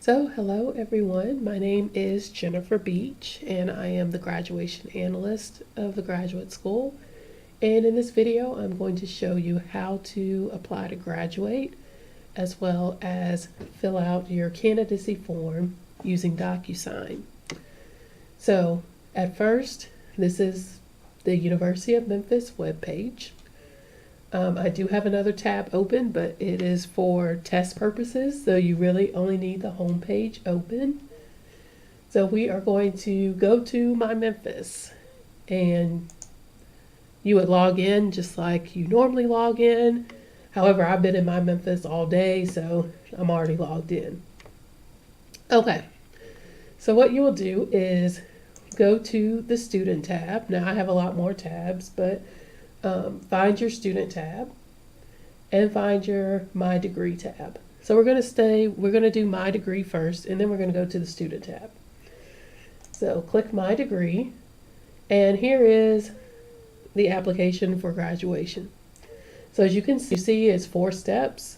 So, hello everyone. My name is Jennifer Beach, and I am the graduation analyst of the graduate school. And in this video, I'm going to show you how to apply to graduate, as well as fill out your candidacy form using DocuSign. So, at first, this is the University of Memphis webpage. I do have another tab open, but it is for test purposes, so you really only need the home page open. So we are going to go to My Memphis, and you would log in just like you normally log in. However, I've been in My Memphis all day, so I'm already logged in. Okay, so what you will do is go to the student tab. Now I have a lot more tabs, but find your student tab and find your My Degree tab. So we're going to do My Degree first, and then we're going to go to the student tab. So click My Degree, and here is the application for graduation. So as you can see, it's 4 steps.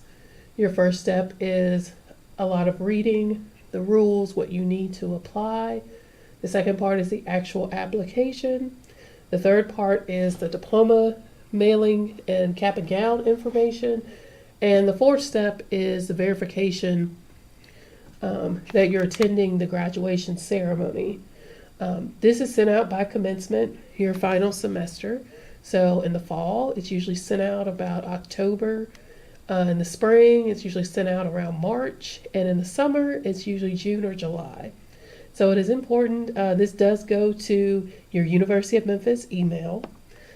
Your first step is a lot of reading the rules, what you need to apply. The second part is the actual application. The third part is the diploma mailing and cap and gown information. And the fourth step is the verification that you're attending the graduation ceremony. This is sent out by commencement, your final semester. So in the fall, it's usually sent out about October. In the spring, it's usually sent out around March. And in the summer, it's usually June or July. So it is important, this does go to your University of Memphis email.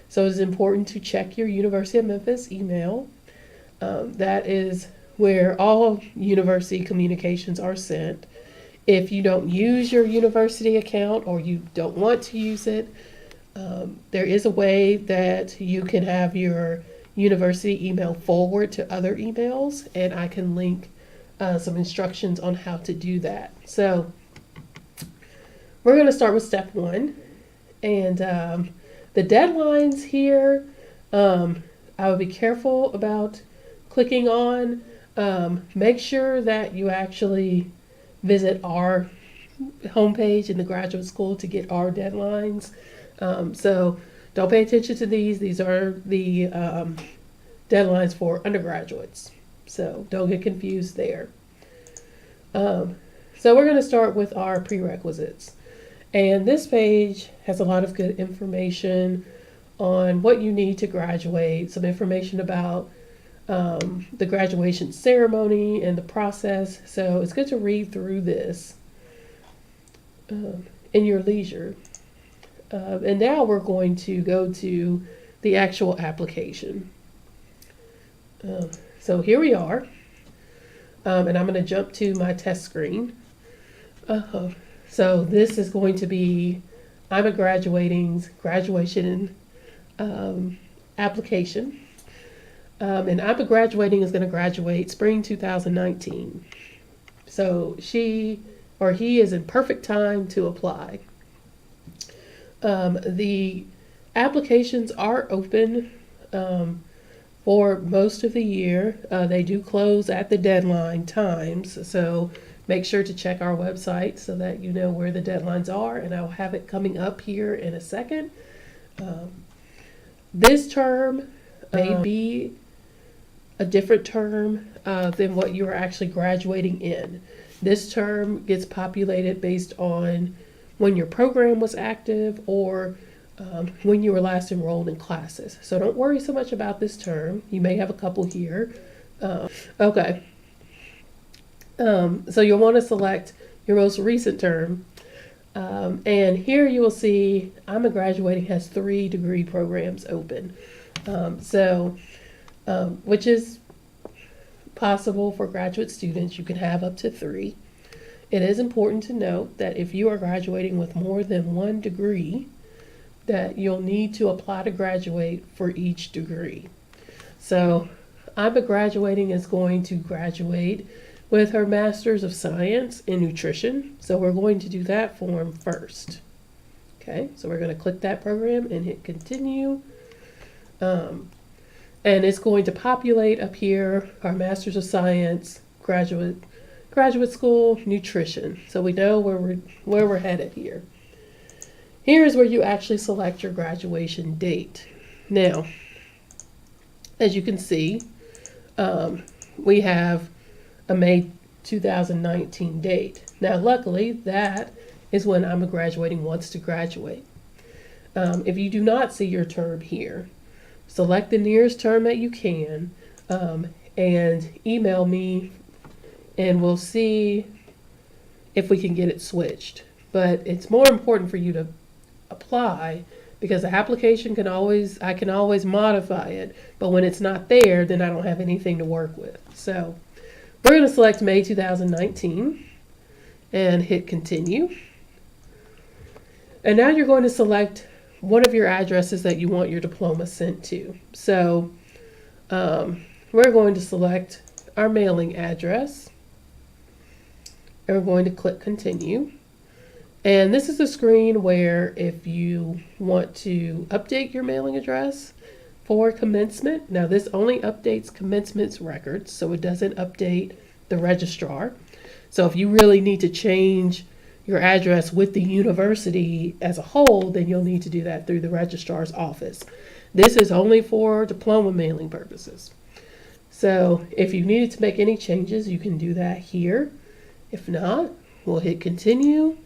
So it is important to check your University of Memphis email. That is where all university communications are sent. If you don't use your university account or you don't want to use it, there is a way that you can have your university email forward to other emails, and I can link some instructions on how to do that. So we're going to start with step 1, and the deadlines here, I would be careful about clicking on. Make sure that you actually visit our homepage in the graduate school to get our deadlines. So don't pay attention to these. These are the deadlines for undergraduates. So don't get confused there. So we're going to start with our prerequisites. And this page has a lot of good information on what you need to graduate, some information about the graduation ceremony and the process. So it's good to read through this in your leisure. And now we're going to go to the actual application. So here we are. And I'm going to jump to my test screen. So this is going to be I'm a Graduating's graduation application. And I'm a Graduating is going to graduate spring 2019. So she or he is in perfect time to apply. The applications are open for most of the year. They do close at the deadline times, so make sure to check our website so that you know where the deadlines are, and I'll have it coming up here in a second. This term may be a different term than what you are actually graduating in. This term gets populated based on when your program was active or when you were last enrolled in classes. So don't worry so much about this term. You may have a couple here. Okay. So you'll want to select your most recent term. And here you will see I'm a Graduating has 3 degree programs open. Which is possible for graduate students. You can have up to 3. It is important to note that if you are graduating with more than 1 degree, that you'll need to apply to graduate for each degree. So I'm a Graduating is going to graduate with her Master's of Science in Nutrition. So we're going to do that form first. Okay, so we're going to click that program and hit continue. And it's going to populate up here our Master's of Science graduate school, nutrition. So we know where we're headed here. Here's where you actually select your graduation date. Now, as you can see, we have a May 2019 date. Now, luckily, that is when I'm graduating wants to graduate. If you do not see your term here, select the nearest term that you can and email me, and we'll see if we can get it switched. But it's more important for you to apply, because the application I can always modify it, but when it's not there, then I don't have anything to work with. So we're going to select May 2019 and hit continue. And now you're going to select one of your addresses that you want your diploma sent to. So we're going to select our mailing address, and we're going to click continue. And this is a screen where if you want to update your mailing address for commencement, now this only updates commencement's records, so it doesn't update the registrar. So if you really need to change your address with the university as a whole, then you'll need to do that through the registrar's office. This is only for diploma mailing purposes. So if you needed to make any changes, you can do that here. If not, we'll hit continue,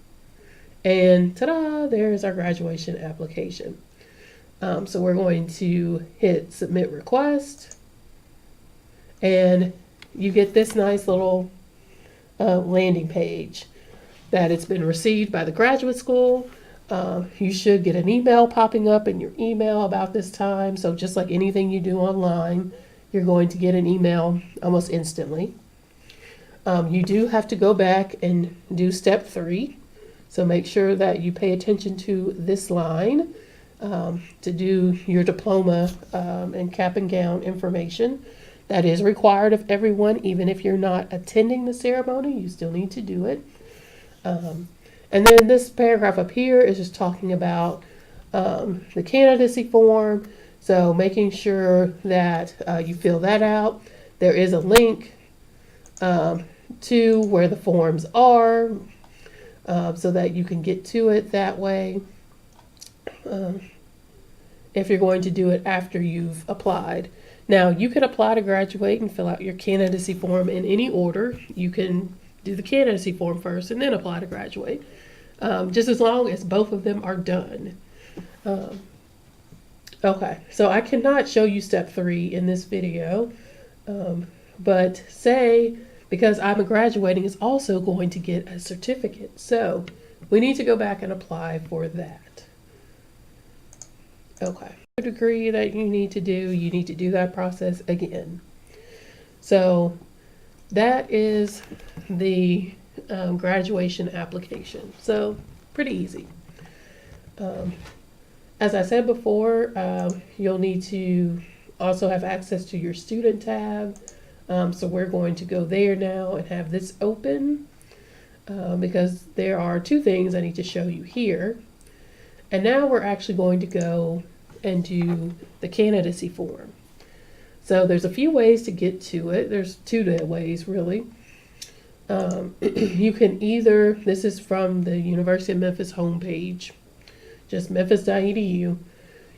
and ta-da, there's our graduation application. So we're going to hit submit request, and you get this nice little landing page that it's been received by the graduate school. You should get an email popping up in your email about this time. So just like anything you do online, you're going to get an email almost instantly. You do have to go back and do step 3. So make sure that you pay attention to this line to do your diploma and cap and gown information. That is required of everyone, even if you're not attending the ceremony, you still need to do it. And then this paragraph up here is just talking about the candidacy form. So making sure that you fill that out. There is a link to where the forms are so that you can get to it that way. If you're going to do it after you've applied. Now, you can apply to graduate and fill out your candidacy form in any order. You can do the candidacy form first and then apply to graduate, just as long as both of them are done. Okay, so I cannot show you step 3 in this video, but say, because I'm graduating, is also going to get a certificate. So we need to go back and apply for that. Okay, the degree that you need to do that process again. So that is the graduation application. So pretty easy. As I said before, you'll need to also have access to your student tab. So we're going to go there now and have this open because there are 2 things I need to show you here. And now we're actually going to go and do the candidacy form. So there's a few ways to get to it. There's 2 ways really. You can either, this is from the University of Memphis homepage, just memphis.edu.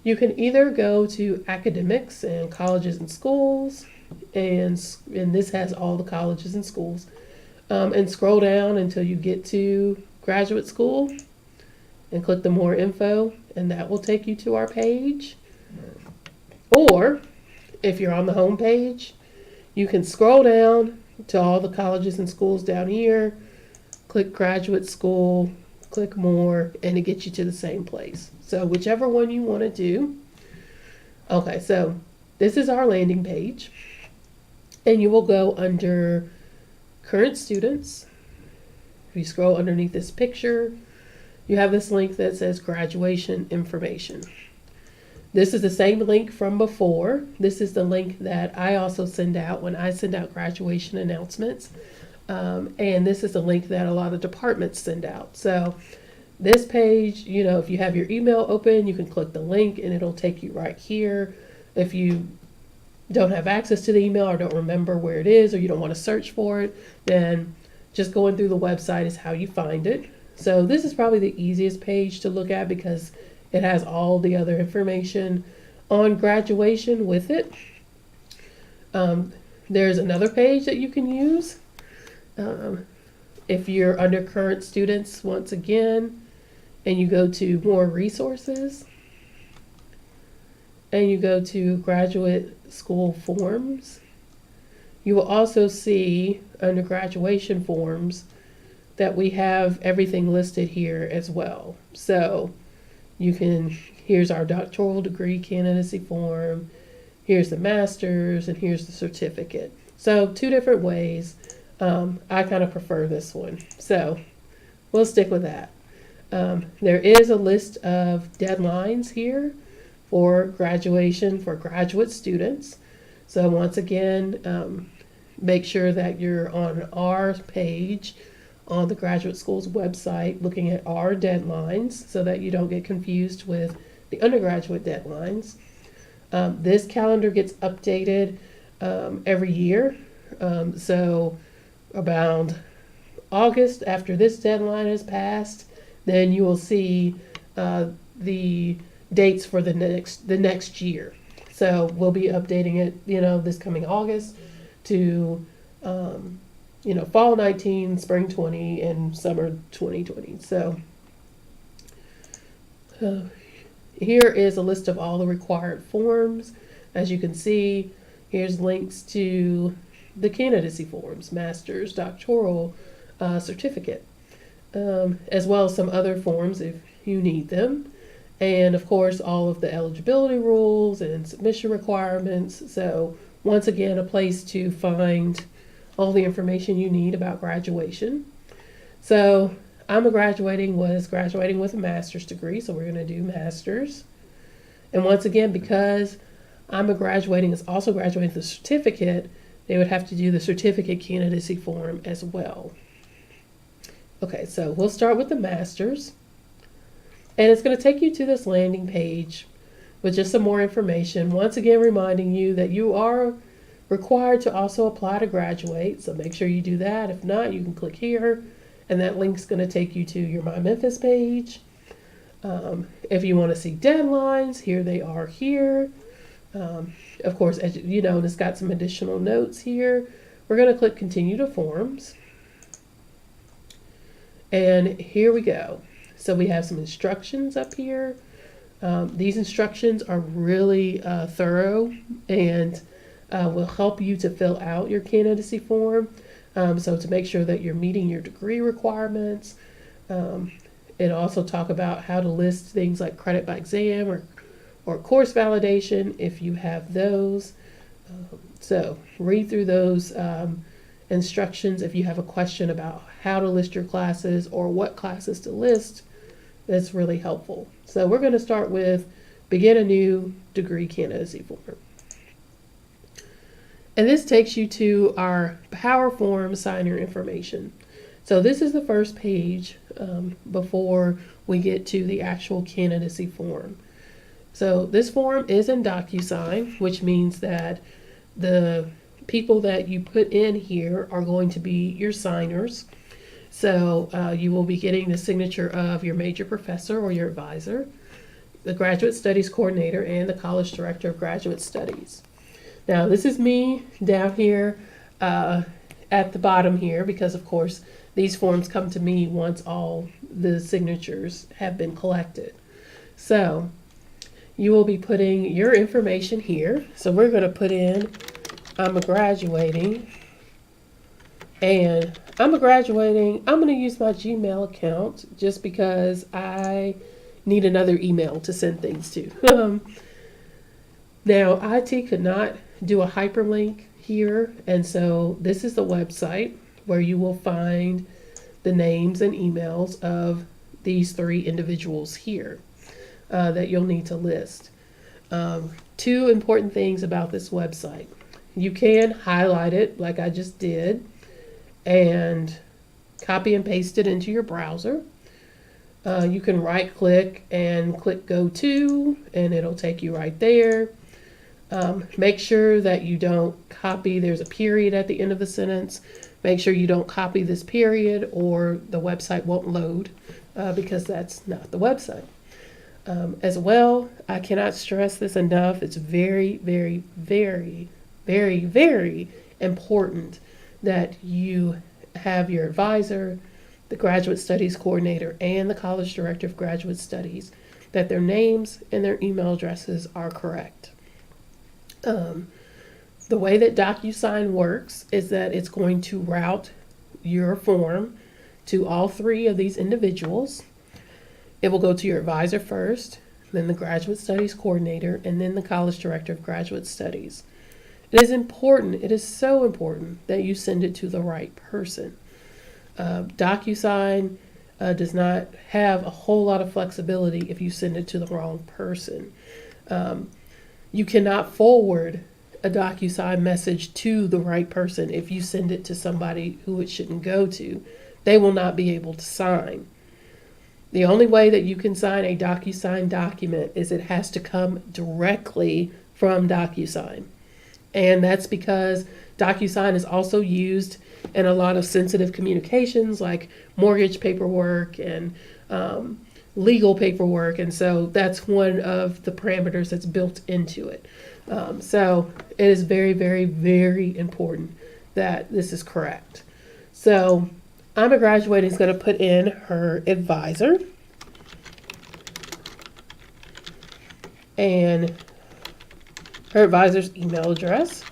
You can either go to academics and colleges and schools, and this has all the colleges and schools, and scroll down until you get to graduate school and click the more info, and that will take you to our page. Or if you're on the home page, you can scroll down to all the colleges and schools down here, click graduate school, click more, and it gets you to the same place. So whichever one you want to do. Okay, so this is our landing page, and you will go under current students. If you scroll underneath this picture, you have this link that says graduation information. This is the same link from before. This is the link that I also send out when I send out graduation announcements. And this is the link that a lot of departments send out. So this page, if you have your email open, you can click the link and it'll take you right here. If you don't have access to the email or don't remember where it is, or you don't want to search for it, then just going through the website is how you find it. So this is probably the easiest page to look at because it has all the other information on graduation with it. There's another page that you can use if you're under current students once again, and you go to more resources and you go to graduate school forms. You will also see under graduation forms that we have everything listed here as well. So you can, here's our doctoral degree candidacy form, here's the master's, and here's the certificate. So 2 different ways. I kind of prefer this one. So we'll stick with that. There is a list of deadlines here for graduation for graduate students. So once again, make sure that you're on our page on the graduate school's website looking at our deadlines so that you don't get confused with the undergraduate deadlines. This calendar gets updated every year. So around August, after this deadline is passed, then you will see the dates for the next year. So we'll be updating it, this coming August to, fall 19, spring 20, and summer 2020. So here is a list of all the required forms. As you can see, here's links to the candidacy forms, master's, doctoral, certificate, as well as some other forms if you need them. And of course, all of the eligibility rules and submission requirements. So once again, a place to find all the information you need about graduation. So was graduating with a master's degree, so we're going to do master's. And once again, because is also graduating with a certificate, they would have to do the certificate candidacy form as well. Okay, so we'll start with the master's. And it's going to take you to this landing page with just some more information. Once again, reminding you that you are required to also apply to graduate. So make sure you do that. If not, you can click here. And that link's going to take you to your My Memphis page. If you want to see deadlines, here they are here. Of course, as you know, it's got some additional notes here. We're going to click Continue to Forms. And here we go. So we have some instructions up here. These instructions are really thorough and will help you to fill out your candidacy form. So to make sure that you're meeting your degree requirements. It also talk about how to list things like credit by exam or course validation if you have those. So read through those instructions if you have a question about how to list your classes or what classes to list. That's really helpful. So we're going to start with begin a new degree candidacy form. And this takes you to our Power Form signer information. So this is the first page before we get to the actual candidacy form. So this form is in DocuSign, which means that the people that you put in here are going to be your signers. So you will be getting the signature of your major professor or your advisor, the graduate studies coordinator, and the college director of graduate studies. Now this is me down here at the bottom here because of course these forms come to me once all the signatures have been collected. So you will be putting your information here. So we're going to put in I'm graduating. And I'm going to use my Gmail account just because I need another email to send things to. Now, IT could not do a hyperlink here, and so this is the website where you will find the names and emails of these 3 individuals here that you'll need to list. 2 important things about this website. You can highlight it like I just did and copy and paste it into your browser. You can right click and click Go To, and it'll take you right there. Make sure that you don't copy, there's a period at the end of the sentence. Make sure you don't copy this period or the website won't load because that's not the website. As well, I cannot stress this enough. It's very, very, very, very, very important that you have your advisor, the graduate studies coordinator, and the college director of graduate studies, that their names and their email addresses are correct. The way that DocuSign works is that it's going to route your form to all three of these individuals. It will go to your advisor first, then the graduate studies coordinator, and then the college director of graduate studies. It is important, it is so important that you send it to the right person. DocuSign does not have a whole lot of flexibility if you send it to the wrong person. You cannot forward a DocuSign message to the right person if you send it to somebody who it shouldn't go to. They will not be able to sign. The only way that you can sign a DocuSign document is it has to come directly from DocuSign. And that's because DocuSign is also used in a lot of sensitive communications like mortgage paperwork and legal paperwork. And so that's one of the parameters that's built into it. So it is very, very, very important that this is correct. So I'm a graduating is going to put in her advisor and her advisor's email address.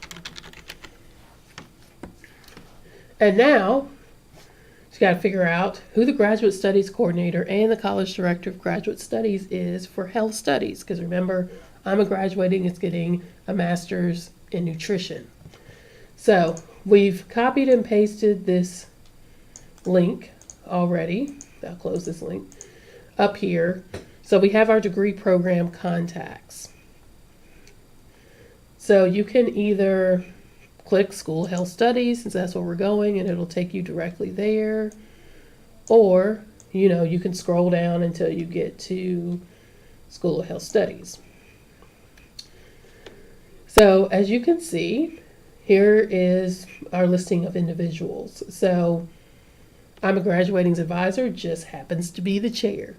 And now she's got to figure out who the graduate studies coordinator and the college director of graduate studies is for health studies. Because remember, I'm a graduating is getting a master's in nutrition. So we've copied and pasted this link already. I'll close this link up here. So we have our degree program contacts. So you can either click School of Health Studies, since that's where we're going, and it'll take you directly there. Or, you can scroll down until you get to School of Health Studies. So as you can see, here is our listing of individuals. So I'm a graduating advisor, just happens to be the chair.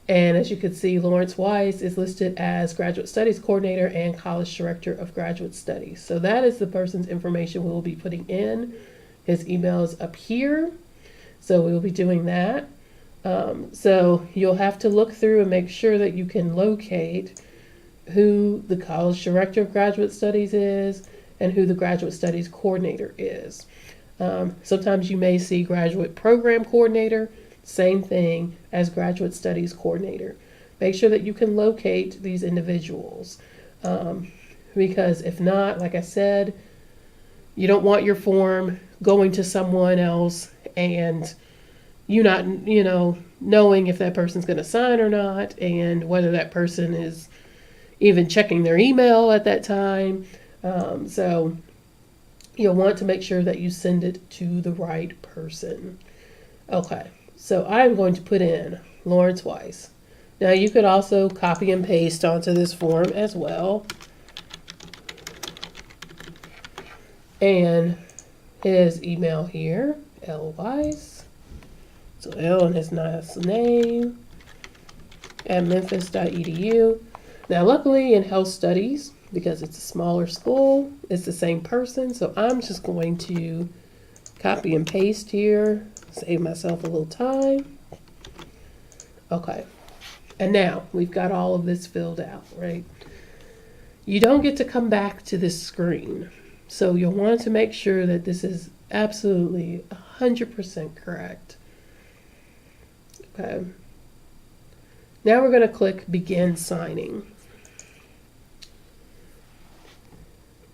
And as you can see, Lawrence Weiss is listed as Graduate Studies Coordinator and College Director of Graduate Studies. So that is the person's information we will be putting in. His email is up here. So we will be doing that. So you'll have to look through and make sure that you can locate who the College Director of Graduate Studies is and who the Graduate Studies Coordinator is. Sometimes you may see Graduate Program Coordinator, same thing as Graduate Studies Coordinator. Make sure that you can locate these individuals because if not, like I said, you don't want your form going to someone else and you not, knowing if that person's going to sign or not and whether that person is even checking their email at that time. So you'll want to make sure that you send it to the right person. Okay. So I'm going to put in Lawrence Weiss. Now you could also copy and paste onto this form as well. And his email here, L. Weiss. So L and his nice name at memphis.edu. Now luckily in health studies, because it's a smaller school, it's the same person. So I'm just going to copy and paste here. Save myself a little time. Okay. And now we've got all of this filled out, right? You don't get to come back to this screen. So you'll want to make sure that this is absolutely 100% correct. Okay. Now we're going to click Begin Signing.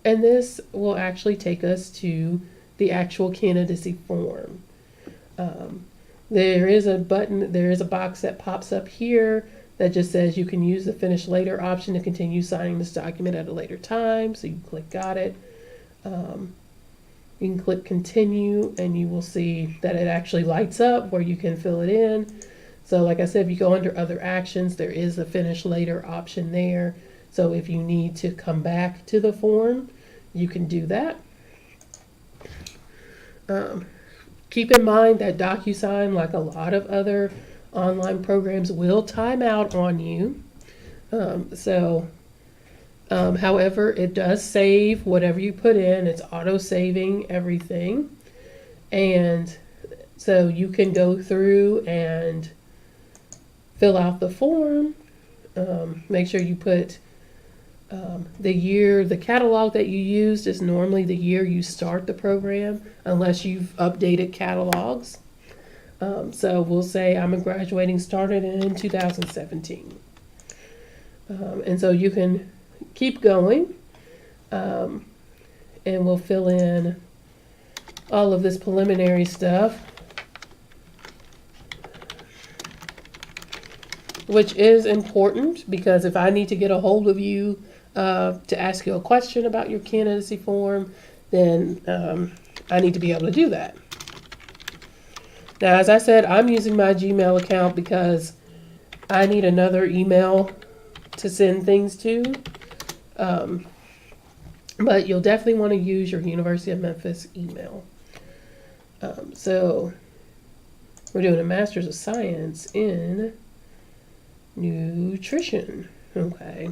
And this will actually take us to the actual candidacy form. There is a button, there is a box that pops up here that just says you can use the Finish Later option to continue signing this document at a later time. So you can click Got It. You can click Continue and you will see that it actually lights up where you can fill it in. So like I said, if you go under Other Actions, there is a Finish Later option there. So if you need to come back to the form, you can do that. Keep in mind that DocuSign, like a lot of other online programs, will time out on you. However, it does save whatever you put in. It's auto saving everything. And so you can go through and fill out the form. Make sure you put the year, the catalog that you used is normally the year you start the program, unless you've updated catalogs. So we'll say I'm graduating started in 2017. And so you can keep going, and we'll fill in all of this preliminary stuff, which is important because if I need to get a hold of you to ask you a question about your candidacy form, then I need to be able to do that. Now, as I said, I'm using my Gmail account because I need another email to send things to. But you'll definitely want to use your University of Memphis email. So we're doing a Master's of Science in Nutrition. Okay.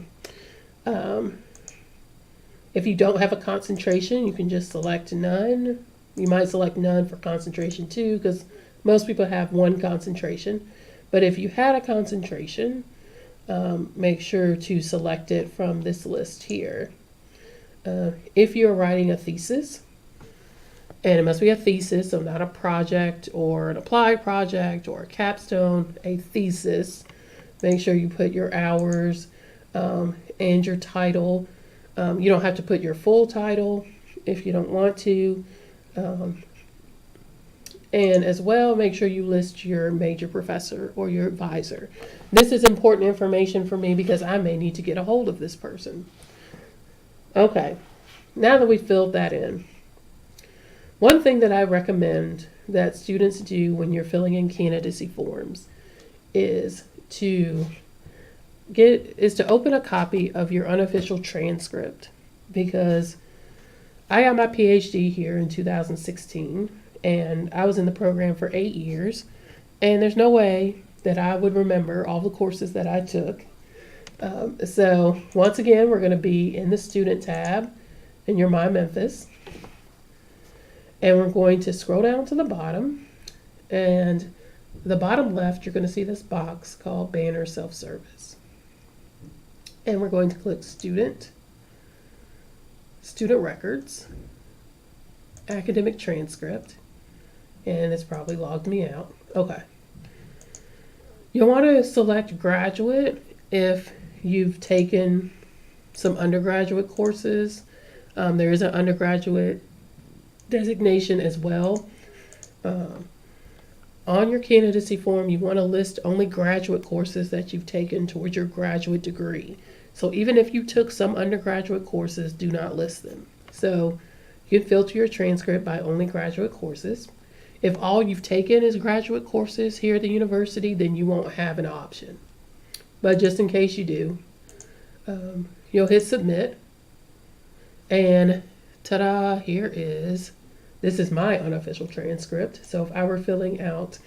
If you don't have a concentration, you can just select none. You might select none for concentration too, because most people have one concentration. But if you had a concentration, make sure to select it from this list here. If you're writing a thesis, and it must be a thesis, so not a project or an applied project or a capstone, a thesis, make sure you put your hours and your title. You don't have to put your full title if you don't want to. And as well, make sure you list your major professor or your advisor. This is important information for me because I may need to get a hold of this person. Okay, now that we've filled that in, one thing that I recommend that students do when you're filling in candidacy forms is to open a copy of your unofficial transcript, because I got my PhD here in 2016 and I was in the program for 8 years, and there's no way that I would remember all the courses that I took. So once again, we're going to be in the student tab in your My Memphis, and we're going to scroll down to the bottom, and the bottom left, you're going to see this box called Banner Self-Service. And we're going to click Student Records, Academic Transcript, and it's probably logged me out. Okay. You'll want to select Graduate if you've taken some undergraduate courses. There is an undergraduate designation as well. On your candidacy form, you want to list only graduate courses that you've taken towards your graduate degree. So even if you took some undergraduate courses, do not list them. So you can filter your transcript by only graduate courses. If all you've taken is graduate courses here at the university, then you won't have an option. But just in case you do, you'll hit submit, and ta-da, this is my unofficial transcript. So if I were filling out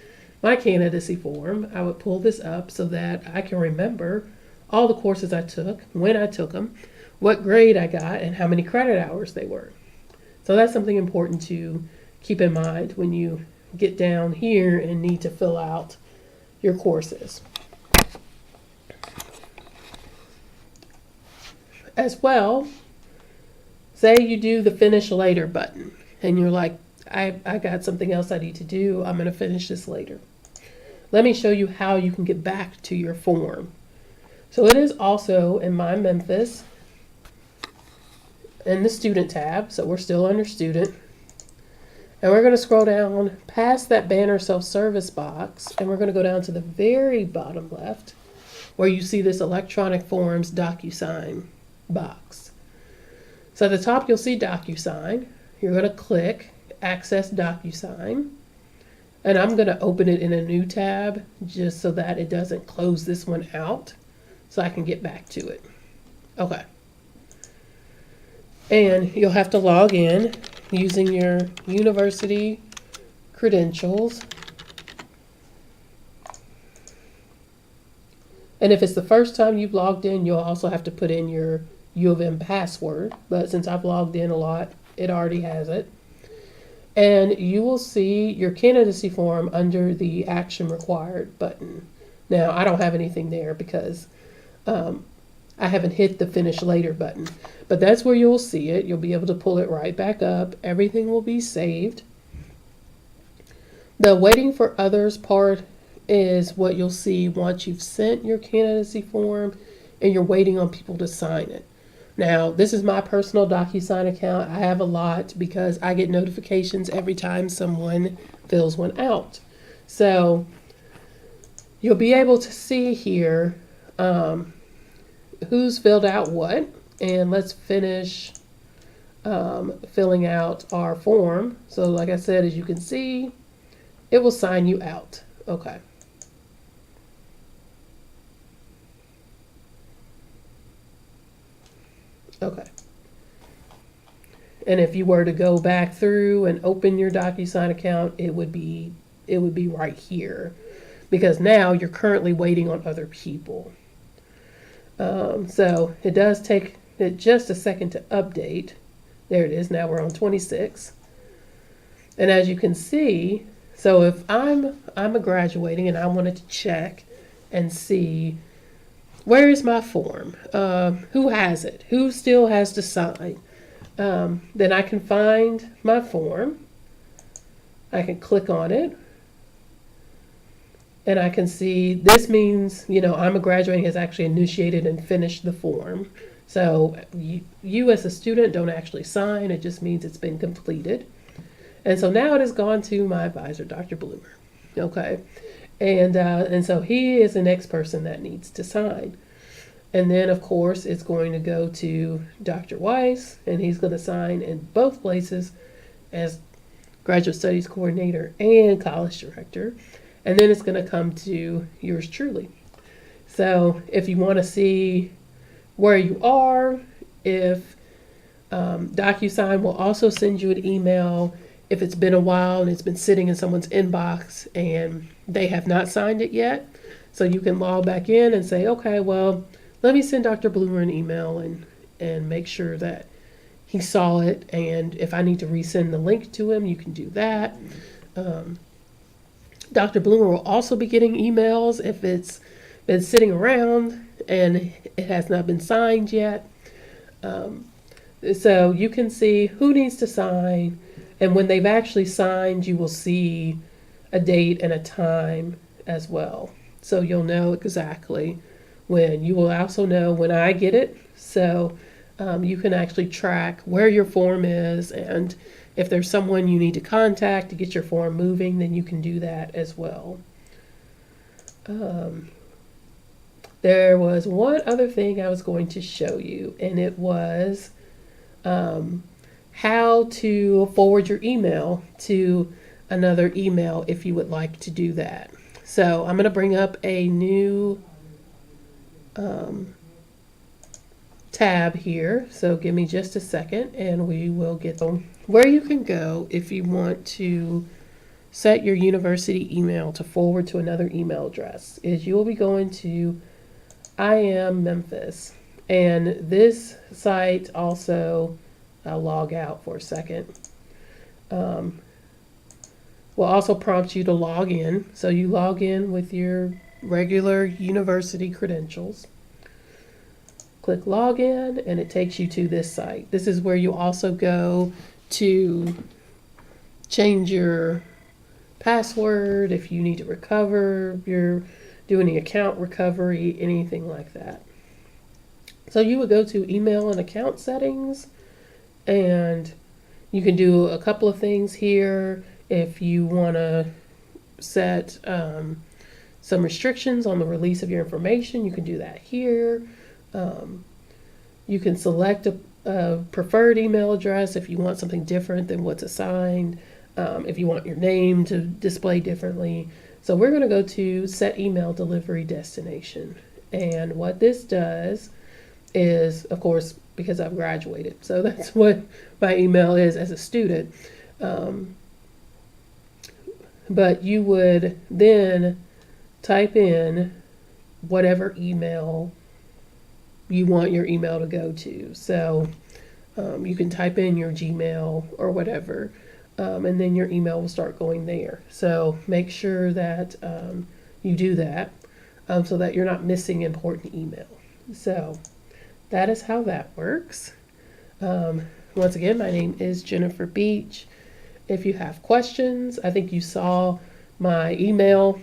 my candidacy form, I would pull this up so that I can remember all the courses I took, when I took them, what grade I got, and how many credit hours they were. So that's something important to keep in mind when you get down here and need to fill out your courses. As well, say you do the finish later button and you're like, I got something else I need to do, I'm going to finish this later. Let me show you how you can get back to your form. So it is also in My Memphis in the student tab, so we're still under student. And we're going to scroll down past that Banner Self-Service box, and we're going to go down to the very bottom left where you see this Electronic Forms DocuSign box. So at the top you'll see DocuSign. You're going to click Access DocuSign, and I'm going to open it in a new tab just so that it doesn't close this one out, so I can get back to it. Okay. And you'll have to log in using your university credentials. And if it's the first time you've logged in, you'll also have to put in your U of M password. But since I've logged in a lot, it already has it. And you will see your candidacy form under the action required button. Now, I don't have anything there because I haven't hit the finish later button, but that's where you'll see it. You'll be able to pull it right back up. Everything will be saved. The waiting for others part is what you'll see once you've sent your candidacy form and you're waiting on people to sign it. Now, this is my personal DocuSign account. I have a lot because I get notifications every time someone fills one out. So you'll be able to see here who's filled out what, and let's finish filling out our form. So like I said, as you can see, it will sign you out. Okay. Okay. And if you were to go back through and open your DocuSign account, it would be right here, because now you're currently waiting on other people. So it does take it just a second to update. There it is. Now we're on 26. And as you can see, so if I'm a graduating and I wanted to check and see where is my form, who has it, who still has to sign, then I can find my form. I can click on it. And I can see this means, I'm a graduating has actually initiated and finished the form. So you as a student don't actually sign. It just means it's been completed. And so now it has gone to my advisor, Dr. Bloomer. Okay. And so he is the next person that needs to sign. And then, of course, it's going to go to Dr. Weiss, and he's going to sign in both places as graduate studies coordinator and college director. And then it's going to come to yours truly. So if you want to see where you are, if DocuSign will also send you an email if it's been a while and it's been sitting in someone's inbox and they have not signed it yet. So you can log back in and say, okay, well, let me send Dr. Bloomer an email and make sure that he saw it. And if I need to resend the link to him, you can do that. Dr. Bloomer will also be getting emails if it's been sitting around and it has not been signed yet. So you can see who needs to sign, and when they've actually signed, you will see a date and a time as well. So you'll know exactly when. You will also know when I get it, so you can actually track where your form is, and if there's someone you need to contact to get your form moving, then you can do that as well. There was one other thing I was going to show you, and it was how to forward your email to another email if you would like to do that. So I'm going to bring up a new tab here. So give me just a second and we will get them. Where you can go if you want to set your university email to forward to another email address is you will be going to I Am Memphis. And this site also, I'll log out for a second, will also prompt you to log in. So you log in with your regular university credentials. Click login and it takes you to this site. This is where you also go to change your password if you need to recover, you're doing account recovery, anything like that. So you would go to email and account settings, and you can do a couple of things here. If you want to set some restrictions on the release of your information, you can do that here. You can select a preferred email address if you want something different than what's assigned, if you want your name to display differently. So we're going to go to set email delivery destination. And what this does is, of course, because I've graduated. So that's what my email is as a student. Um, but you would then type in whatever email you want your email to go to. So you can type in your Gmail or whatever, and then your email will start going there. So make sure that you do that so that you're not missing important email. So that is how that works. Once again, my name is Jennifer Beach. If you have questions, I think you saw my email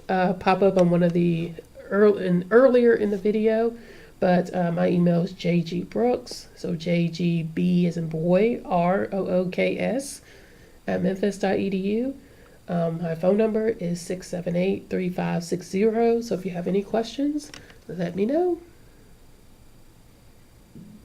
pop up on one of the earlier in the video, but my email is jgbrooks, so JGB as in boy, ROOKS at memphis.edu. My phone number is 678-3560, so if you have any questions, let me know.